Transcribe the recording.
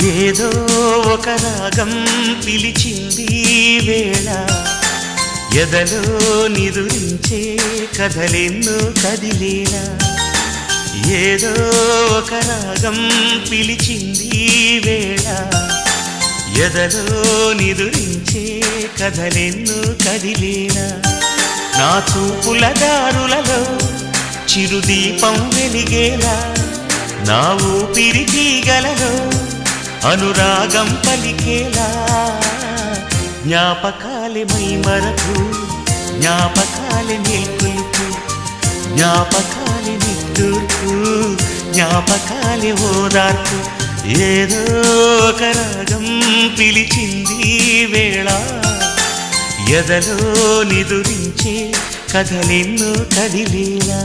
ఏదో ఒక రాగం పిలిచింది వేళ ఎదలో నిదురించే కథలెన్నో కదిలేలా ఏదో ఒక రాగం పిలిచింది వేళ ఎదలో నిదురించే కథలెన్నో కదిలేలా నా చూపుల దారులలో చిరుదీపం వెలిగేలా నా ఊపిరి తీగలలో అనురాగం పలికేలా జ్ఞాపకాలే మైమరకు జ్ఞాపకాలే మేల్కొలుపు జ్ఞాపకాలే నిట్టూర్పు జ్ఞాపకాలే ఓదార్పు ఏదో ఒక రాగం పిలిచింది వేళ ఎదలో నిదురించే కథలెన్నో కదిలేలా